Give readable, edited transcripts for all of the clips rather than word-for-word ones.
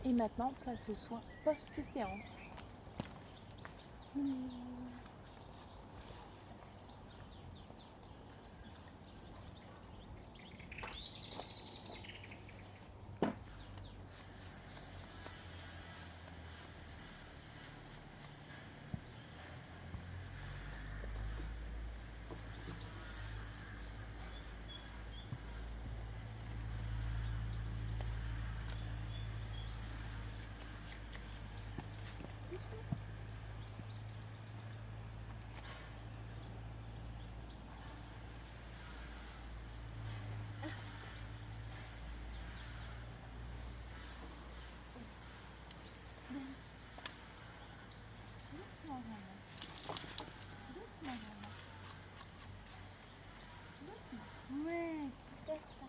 Et maintenant, place au soin post-séance. Ouais, super ça.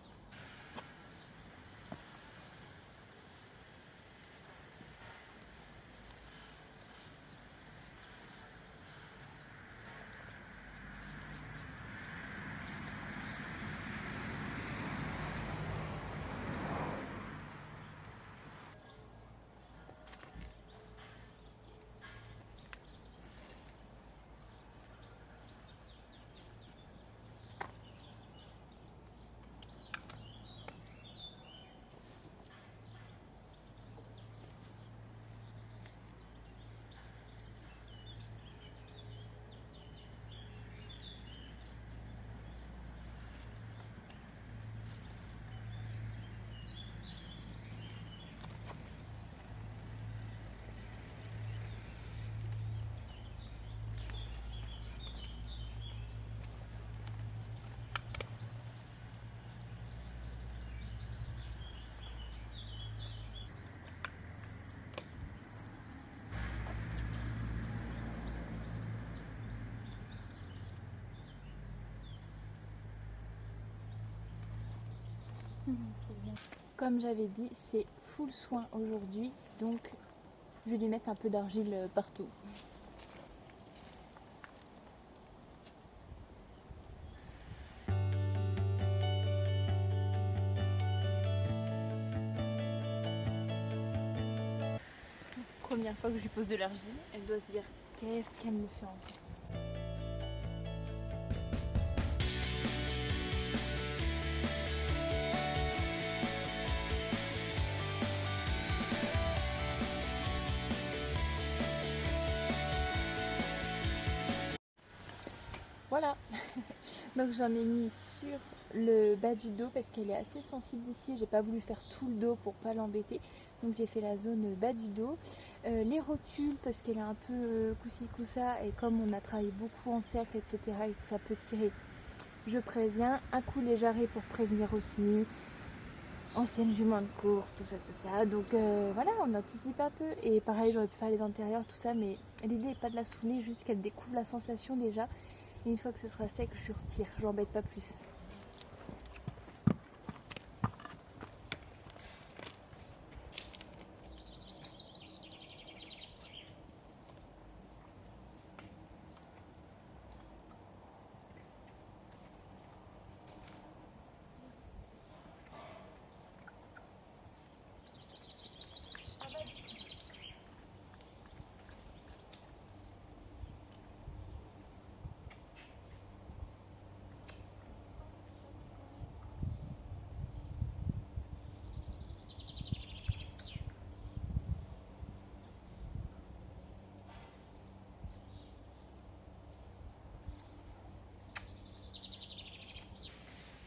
Comme j'avais dit, c'est full soin aujourd'hui, donc je vais lui mettre un peu d'argile partout. Première fois que je lui pose de l'argile, elle doit se dire qu'est-ce qu'elle me fait en plus. Voilà, donc j'en ai mis sur le bas du dos parce qu'elle est assez sensible ici. J'ai pas voulu faire tout le dos pour pas l'embêter, donc j'ai fait la zone bas du dos. Les rotules parce qu'elle est un peu coussi-coussa et comme on a travaillé beaucoup en cercle, etc. et que ça peut tirer, je préviens. Un coup les jarrets pour prévenir aussi. Ancienne jument de course, tout ça. Donc voilà, on anticipe un peu. Et pareil, j'aurais pu faire les antérieurs, tout ça, mais l'idée n'est pas de la saouler, juste qu'elle découvre la sensation déjà. Et une fois que ce sera sec, je retire, je l'embête pas plus.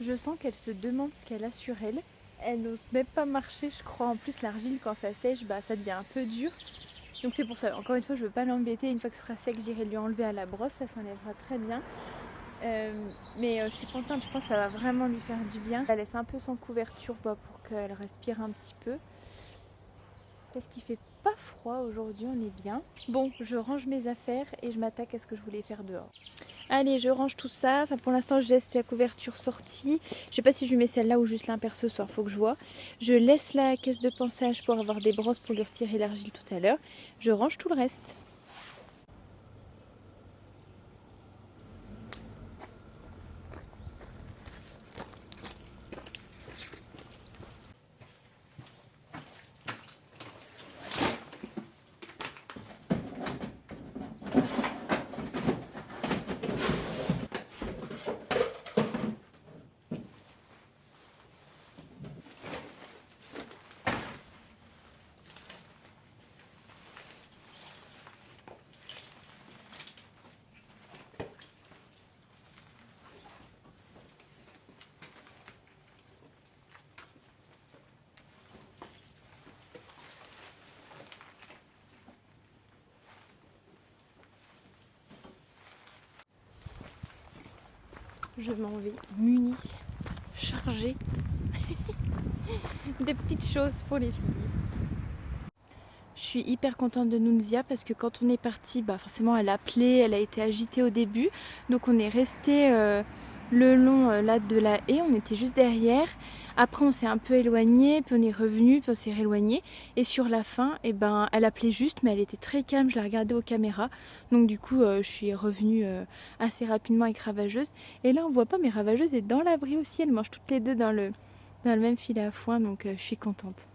Je sens qu'elle se demande ce qu'elle a sur elle. Elle n'ose même pas marcher, je crois. En plus, l'argile, quand ça sèche, ça devient un peu dur. Donc c'est pour ça, encore une fois, je veux pas l'embêter. Une fois que ce sera sec, j'irai lui enlever à la brosse, ça s'enlèvera très bien. Mais je suis contente, je pense que ça va vraiment lui faire du bien. Elle laisse un peu sans couverture pour qu'elle respire un petit peu. Parce qu'il fait pas froid aujourd'hui, on est bien. Bon, je range mes affaires et je m'attaque à ce que je voulais faire dehors. Allez, je range tout ça. Enfin, pour l'instant, je laisse la couverture sortie. Je sais pas si je lui mets celle-là ou juste l'imper ce soir, faut que je vois. Je laisse la caisse de pansage pour avoir des brosses pour lui retirer l'argile tout à l'heure. Je range tout le reste. je m'en vais munie, chargée des petites choses pour les filles. Je suis hyper contente de Nunzia parce que quand on est parti, forcément elle a appelé, elle a été agitée au début. Donc on est resté le long là de la haie, on était juste derrière. Après on s'est un peu éloigné, puis on est revenu, puis on s'est rééloigné. Et sur la fin, elle appelait juste, mais elle était très calme, je la regardais aux caméras. Donc du coup je suis revenue assez rapidement avec Ravageuse. Et là on voit pas, mais Ravageuse est dans l'abri aussi, elles mangent toutes les deux dans le même filet à foin, donc je suis contente.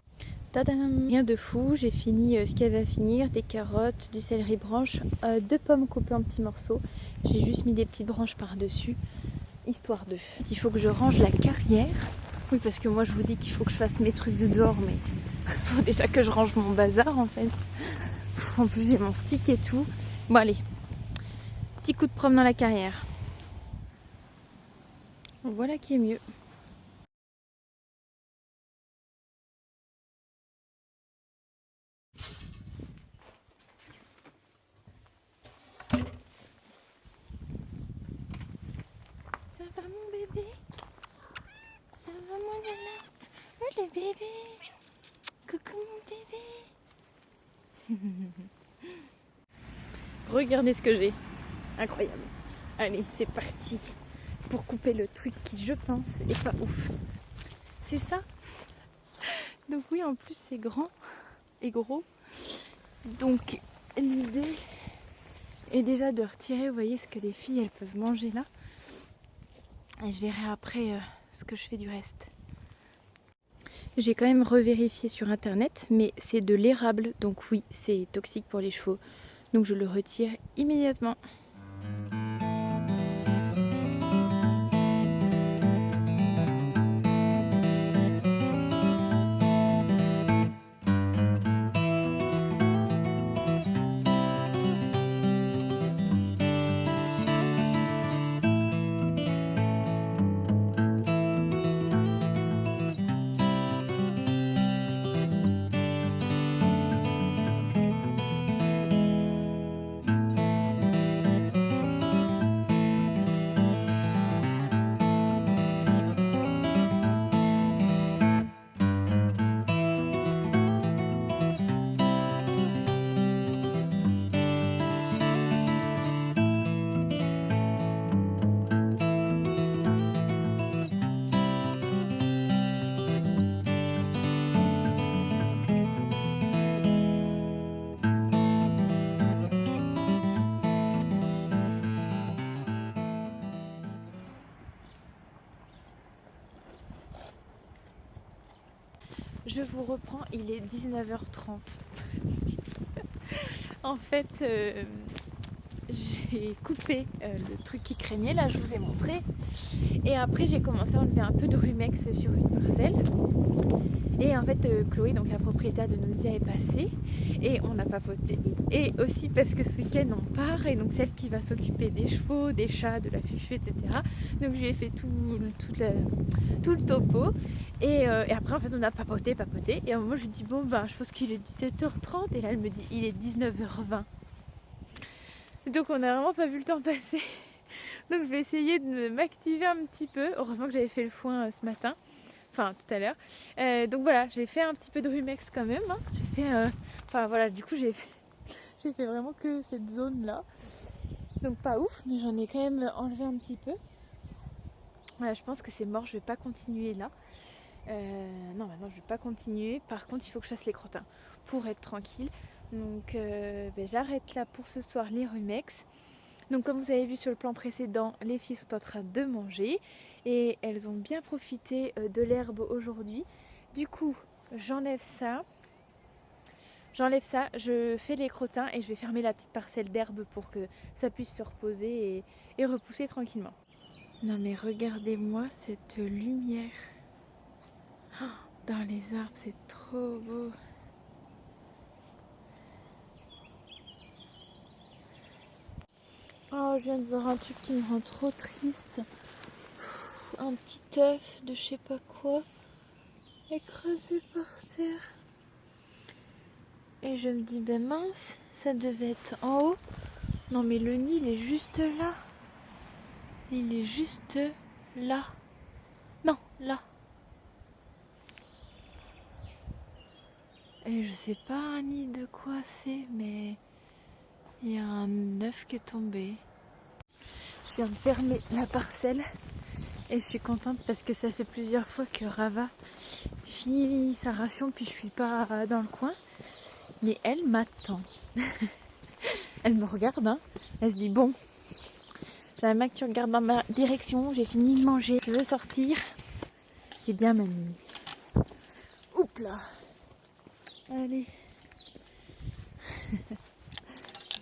Tadam! Rien de fou, j'ai fini ce qu'il y avait à finir, des carottes, du céleri branche, 2 pommes coupées en petits morceaux. J'ai juste mis des petites branches par-dessus, histoire de. Il faut que je range la carrière. Oui, parce que moi je vous dis qu'il faut que je fasse mes trucs de dehors, mais il faut déjà que je range mon bazar en fait. En plus j'ai mon stick et tout. Bon allez, petit coup de promenade dans la carrière. Voilà qui est mieux. Ça va mon bébé? Ça va mon nana? Oh le bébé! Coucou mon bébé! Regardez ce que j'ai. Incroyable. Allez, c'est parti pour couper le truc qui, je pense, est pas ouf. C'est ça. Donc oui, en plus c'est grand et gros. Donc l'idée est déjà de retirer, vous voyez, ce que les filles elles peuvent manger là. Et je verrai après ce que je fais du reste. J'ai quand même revérifié sur internet, mais c'est de l'érable, donc oui, c'est toxique pour les chevaux. Donc je le retire immédiatement. Je vous reprends, il est 19h30. En fait, j'ai coupé le truc qui craignait, là je vous ai montré. Et après j'ai commencé à enlever un peu de rumex sur une parcelle. Et en fait Chloé, donc la propriétaire de Nunzia, est passée et on a papoté. Et aussi parce que ce week-end on part, et donc celle qui va s'occuper des chevaux, des chats, de la fufu, etc. Donc je lui ai fait tout le topo. Et après en fait on a papoté. Et à un moment je lui dis bon je pense qu'il est 17h30, et là elle me dit il est 19h20. Donc on n'a vraiment pas vu le temps passer. Donc je vais essayer de m'activer un petit peu. Heureusement que j'avais fait le foin ce matin. Enfin tout à l'heure. Donc voilà, j'ai fait un petit peu de rumex quand même. Hein. J'ai fait. Du coup j'ai fait vraiment que cette zone là. Donc pas ouf, mais j'en ai quand même enlevé un petit peu. Voilà, je pense que c'est mort, je vais pas continuer là. Non, maintenant je vais pas continuer. Par contre, il faut que je fasse les crottins pour être tranquille. Donc j'arrête là pour ce soir les rumex. Donc comme vous avez vu sur le plan précédent, les filles sont en train de manger et elles ont bien profité de l'herbe aujourd'hui. Du coup, j'enlève ça, je fais les crottins et je vais fermer la petite parcelle d'herbe pour que ça puisse se reposer et repousser tranquillement. Non mais regardez-moi cette lumière. Dans les arbres, c'est trop beau. Oh, je viens de voir un truc qui me rend trop triste. Un petit œuf de je sais pas quoi écrasé par terre. Et je me dis, mince, ça devait être en haut. Non mais le nid, il est juste là. Il est juste là. Non, là. Et je sais pas ni de quoi c'est, mais il y a un œuf qui est tombé. Je viens de fermer la parcelle et je suis contente parce que ça fait plusieurs fois que Rava finit sa ration puis je suis pas dans le coin. Mais elle m'attend. Elle me regarde, hein. Elle se dit bon, j'aimerais bien que tu regardes dans ma direction, j'ai fini de manger, je veux sortir. C'est bien mamie. Oups là. Allez.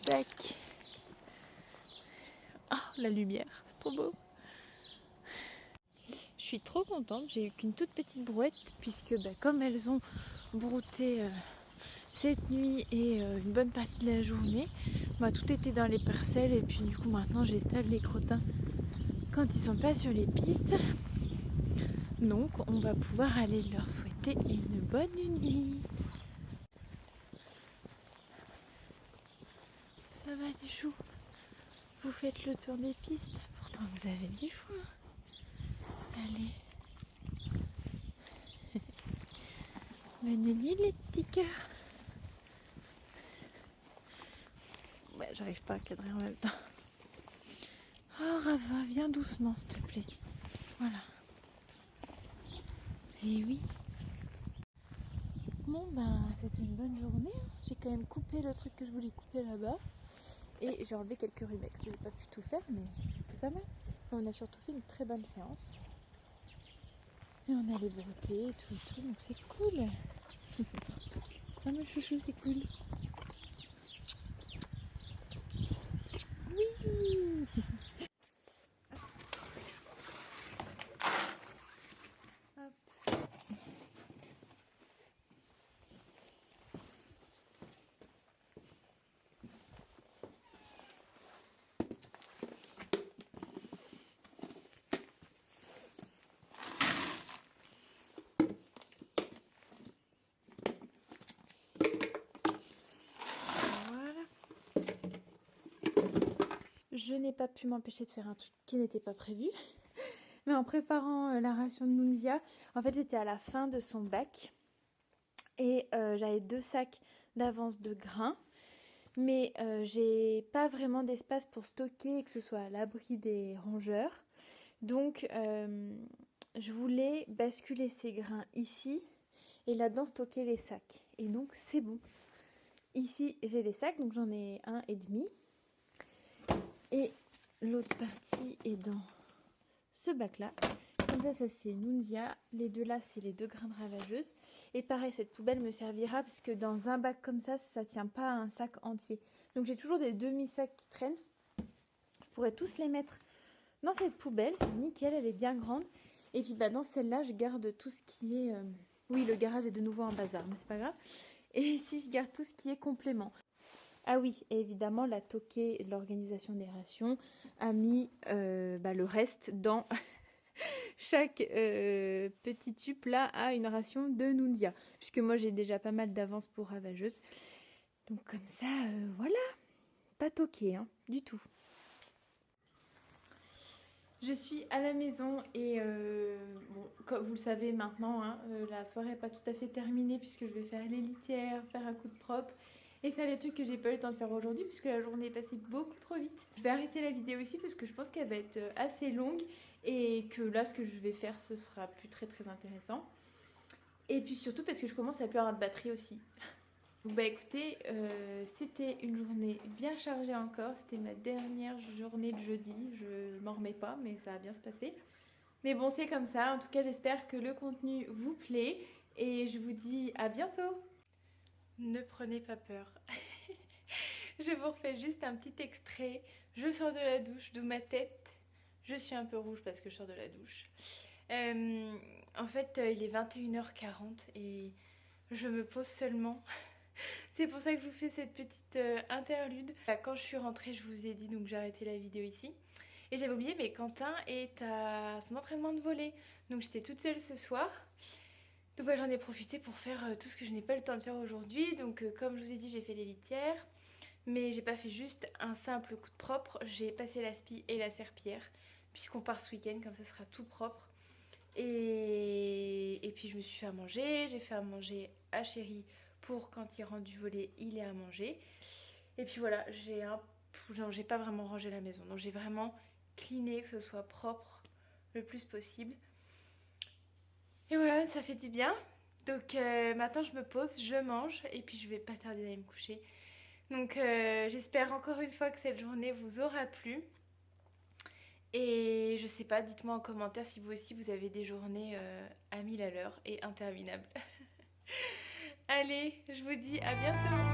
Tac. Ah, la lumière, c'est trop beau. Je suis trop contente, j'ai eu qu'une toute petite brouette puisque comme elles ont brouté cette nuit et une bonne partie de la journée, tout était dans les parcelles et puis du coup maintenant j'étale les crottins quand ils sont pas sur les pistes. Donc on va pouvoir aller leur souhaiter une bonne nuit. Ça va les choux? Vous faites le tour des pistes, pourtant vous avez du foin. Allez. Bonne nuit les petits cœurs. Ouais, j'arrive pas à cadrer en même temps. Oh Rava, viens doucement s'il te plaît. Voilà. Et oui. Bon c'était une bonne journée. J'ai quand même coupé le truc que je voulais couper là-bas. Et j'ai enlevé quelques rumex. J'ai pas pu tout faire mais c'était pas mal. Et on a surtout fait une très bonne séance. Et on allait brouter et tout, donc c'est cool. Ah ma chouchou, c'est cool. Oui. Je n'ai pas pu m'empêcher de faire un truc qui n'était pas prévu. Mais en préparant la ration de Nunzia, en fait j'étais à la fin de son bac. Et j'avais 2 sacs d'avance de grains. Mais j'ai pas vraiment d'espace pour stocker et que ce soit à l'abri des rongeurs. Donc je voulais basculer ces grains ici. Et là-dedans stocker les sacs. Et donc c'est bon. Ici j'ai les sacs, donc j'en ai 1,5. Et l'autre partie est dans ce bac-là. Comme ça c'est Nunzia. Les deux là, c'est les 2 grains de ravageuse. Et pareil, cette poubelle me servira parce que dans un bac comme ça tient pas à un sac entier. Donc j'ai toujours des demi-sacs qui traînent. Je pourrais tous les mettre dans cette poubelle. C'est nickel, elle est bien grande. Et puis dans celle-là, je garde tout ce qui est... Oui, le garage est de nouveau en bazar, mais c'est pas grave. Et ici, je garde tout ce qui est complément. Ah oui, et évidemment, la toquée de l'organisation des rations a mis le reste dans chaque petit tube là a une ration de Nunzia. Puisque moi, j'ai déjà pas mal d'avance pour ravageuse. Donc comme ça, voilà, pas toqué, hein, du tout. Je suis à la maison et comme vous le savez maintenant, la soirée n'est pas tout à fait terminée puisque je vais faire les litières, faire un coup de propre et faire les trucs que j'ai pas eu le temps de faire aujourd'hui puisque la journée est passée beaucoup trop vite. Je vais arrêter la vidéo ici parce que je pense qu'elle va être assez longue et que là ce que je vais faire ce sera plus très intéressant. Et puis surtout parce que je commence à plus avoir de batterie aussi. Donc écoutez, c'était une journée bien chargée encore, c'était ma dernière journée de jeudi, je m'en remets pas mais ça va bien se passer. Mais bon c'est comme ça, en tout cas j'espère que le contenu vous plaît et je vous dis à bientôt. Ne prenez pas peur, je vous refais juste un petit extrait, je sors de la douche, d'où ma tête, je suis un peu rouge parce que je sors de la douche. En fait il est 21h40 et je me pose seulement. C'est pour ça que je vous fais cette petite interlude. Quand je suis rentrée, je vous ai dit, donc j'ai arrêté la vidéo ici. Et j'avais oublié, mais Quentin est à son entraînement de volley. Donc j'étais toute seule ce soir. Donc j'en ai profité pour faire tout ce que je n'ai pas eu le temps de faire aujourd'hui. Donc comme je vous ai dit, j'ai fait les litières. Mais j'ai pas fait juste un simple coup de propre. J'ai passé la spie et la serpillière. puisqu'on part ce week-end, comme ça sera tout propre. Et puis je me suis fait à manger, j'ai fait à manger à Chéri pour quand il rentre du volley, il est à manger. Et puis voilà, j'ai pas vraiment rangé la maison, donc j'ai vraiment cleané, que ce soit propre le plus possible. Et voilà, ça fait du bien. Donc maintenant je me pose, je mange et puis je vais pas tarder d'aller me coucher. Donc j'espère encore une fois que cette journée vous aura plu. Et je sais pas, dites-moi en commentaire si vous aussi vous avez des journées à 1000 à l'heure et interminables. Allez, je vous dis à bientôt.